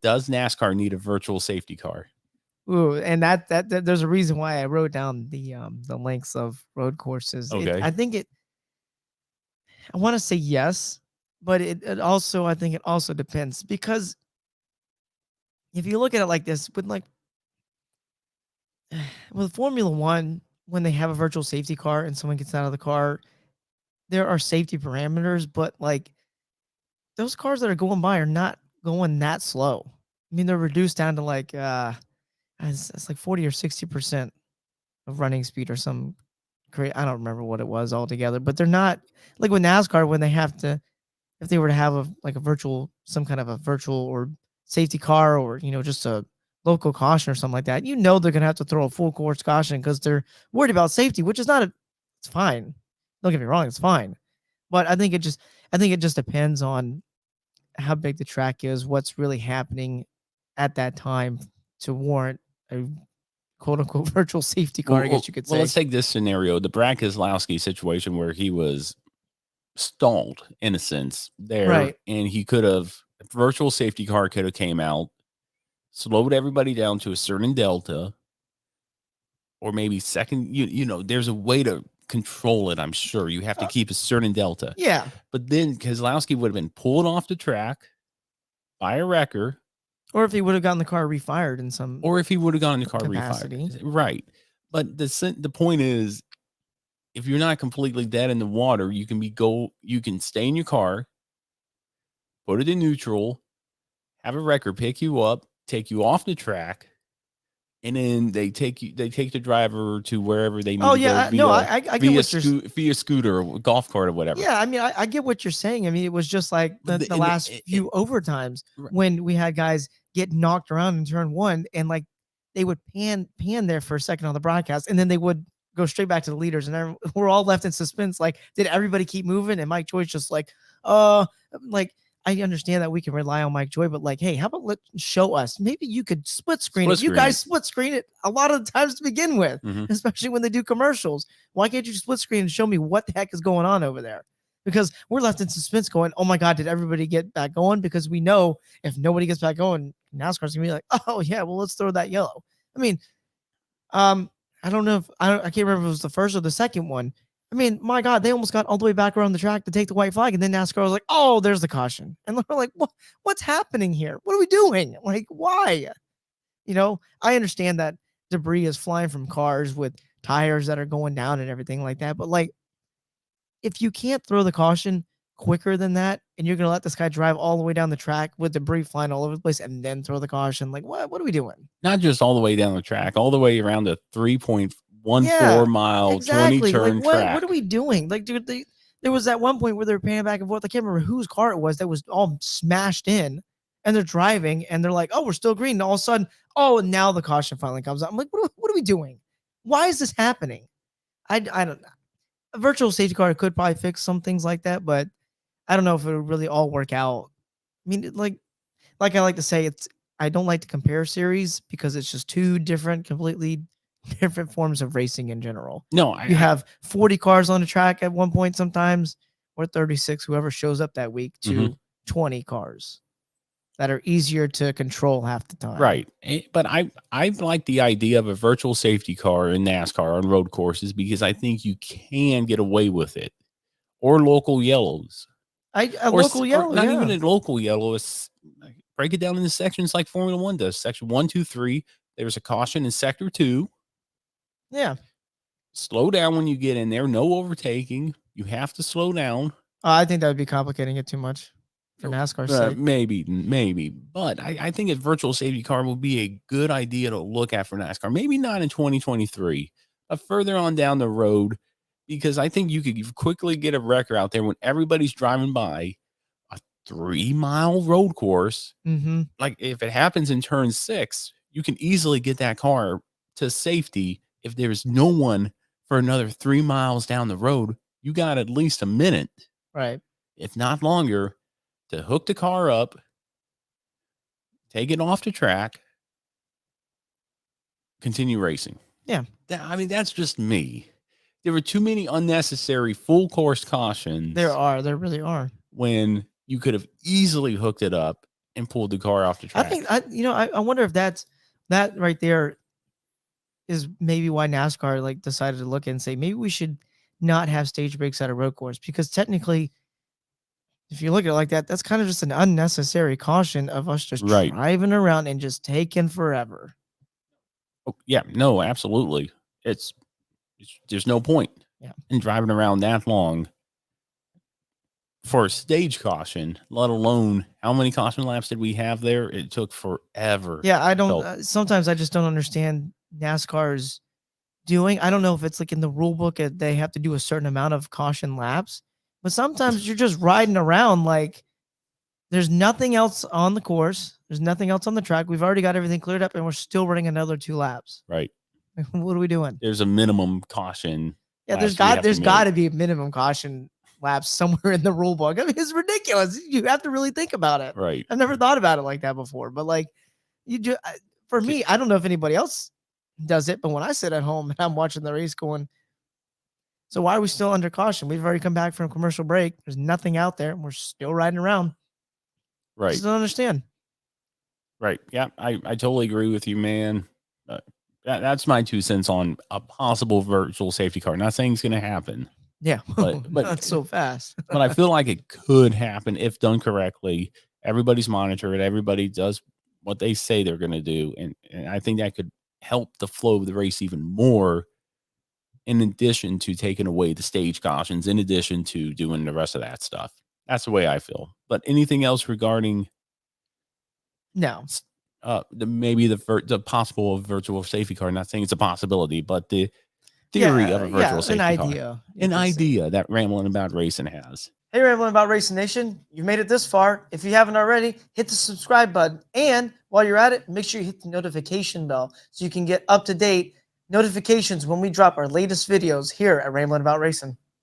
does NASCAR need a virtual safety car? Ooh, and that there's a reason why I wrote down the lengths of road courses. Okay. I want to say yes, but it also, I think it also depends, because if you look at it like this, with Formula One, when they have a virtual safety car and someone gets out of the car, there are safety parameters, but like those cars that are going by are not going that slow. I mean, they're reduced down to like it's like 40 or 60% of running speed or some great. I don't remember what it was altogether, but they're not like with NASCAR when they have to, if they were to have some kind of a virtual or safety car, or just a local caution or something like that. They're gonna have to throw a full course caution because they're worried about safety, which is not it's fine. Don't get me wrong, it's fine, but I think it just depends on how big the track is, what's really happening at that time to warrant a quote unquote virtual safety car, I guess you could say. Well, let's take this scenario, the Brad Keselowski situation, where he was stalled in a sense there, Right. and he could have, virtual safety car could have came out, slowed everybody down to a certain delta, or maybe second. There's a way to control it. I'm sure you have to keep a certain delta. Yeah. But then Keselowski would have been pulled off the track by a wrecker. Or if he would have gotten the car refired in some, or if he would have gotten the car capacity. refired. Right. But the point is, if you're not completely dead in the water, you can stay in your car, put it in neutral, have a wrecker pick you up, take you off the track, and then they take the driver to wherever they need to go. I get what you're via scooter or golf cart or whatever. Yeah, I mean, I get what you're saying. I mean, it was just like the last few overtimes when we had guys get knocked around in turn one, and like they would pan there for a second on the broadcast, and then they would go straight back to the leaders, and we're all left in suspense. Like, did everybody keep moving? And Mike Joy's just like, I understand that we can rely on Mike Joy, but like, hey, how about show us? Maybe you could split screen it. You guys split screen it a lot of the times to begin with, especially when they do commercials. Why can't you split screen and show me what the heck is going on over there? Because we're left in suspense going, oh my God, did everybody get back going? Because we know if nobody gets back going, NASCAR's gonna be like, oh yeah, well, let's throw that yellow. I mean, I don't know if I can't remember if it was the first or the second one. I mean, my God, they almost got all the way back around the track to take the white flag, and then NASCAR was like, "Oh, there's the caution," and we're like, "What's happening here? What are we doing? Like, why?" I understand that debris is flying from cars with tires that are going down and everything like that, but like, if you can't throw the caution quicker than that, and you're gonna let this guy drive all the way down the track with debris flying all over the place, and then throw the caution, like, what are we doing? Not just all the way down the track, all the way around the 3.14 mile, exactly. 20 turn like, track. What are we doing? Like, dude, there was that one point where they were panning back and forth. I can't remember whose car it was that was all smashed in, and they're driving, and they're like, "Oh, we're still green." And all of a sudden, and now the caution finally comes out. I'm like, what are we doing? Why is this happening? I don't know. A virtual safety car could probably fix some things like that, but I don't know if it would really all work out. I mean, like I like to say, I don't like to compare series because it's just two completely different forms of racing in general. No, you have 40 cars on the track at one point sometimes, or 36, whoever shows up that week, to 20 cars that are easier to control half the time. Right. But I like the idea of a virtual safety car in NASCAR on road courses because I think you can get away with it. Or local yellows. Local yellow, not even a local yellow. It's, break it down into sections like Formula One does. Section 1, 2, 3. There's a caution in sector 2. Yeah. Slow down when you get in there. No overtaking. You have to slow down. I think that would be complicating it too much for NASCAR's sake. Maybe. But I think a virtual safety car will be a good idea to look at for NASCAR. Maybe not in 2023, but further on down the road, because I think you could quickly get a wrecker out there when everybody's driving by a 3-mile road course. Like if it happens in turn 6, you can easily get that car to safety. If there's no one for another 3 miles down the road, you got at least a minute, right? If not longer, to hook the car up, take it off the track, continue racing. Yeah. I mean, that's just me. There were too many unnecessary full course cautions. There really are. When you could have easily hooked it up and pulled the car off the track. I wonder if that right there is maybe why NASCAR like decided to look and say maybe we should not have stage breaks at a road course, because technically, if you look at it like that, that's kind of just an unnecessary caution of us just driving around and just taking forever. Oh, yeah, no, absolutely. There's no point in driving around that long for a stage caution, let alone how many caution laps did we have there? It took forever. Yeah, I don't. Sometimes I just don't understand NASCAR's doing. I don't know if it's like in the rule book they have to do a certain amount of caution laps, but sometimes you're just riding around like there's nothing else on the course. There's nothing else on the track. We've already got everything cleared up and we're still running another 2 laps. Right. What are we doing? There's a minimum caution. Yeah, there's got to be a minimum caution laps somewhere in the rule book. I mean, it's ridiculous. You have to really think about it. Right. I've never thought about it like that before, but like for me, I don't know if anybody else does it, but when I sit at home and I'm watching the race going, so why are we still under caution? We've already come back from a commercial break. There's nothing out there. And we're still riding around. Right. I just don't understand. Right. Yeah, I totally agree with you, man. That's my 2 cents on a possible virtual safety car. Not saying it's going to happen. Yeah, but not so fast. But I feel like it could happen if done correctly. Everybody's monitored. Everybody does what they say they're going to do, and I think that could help the flow of the race even more. In addition to taking away the stage cautions, in addition to doing the rest of that stuff, that's the way I feel. But anything else regarding? No. Maybe the possible virtual safety car. Not saying it's a possibility, but the theory of a virtual safety car. An idea that Ramblin' About Racing has. Hey, Ramblin' About Racing Nation. You've made it this far. If you haven't already, hit the subscribe button. And while you're at it, make sure you hit the notification bell so you can get up-to-date notifications when we drop our latest videos here at Ramblin' About Racing.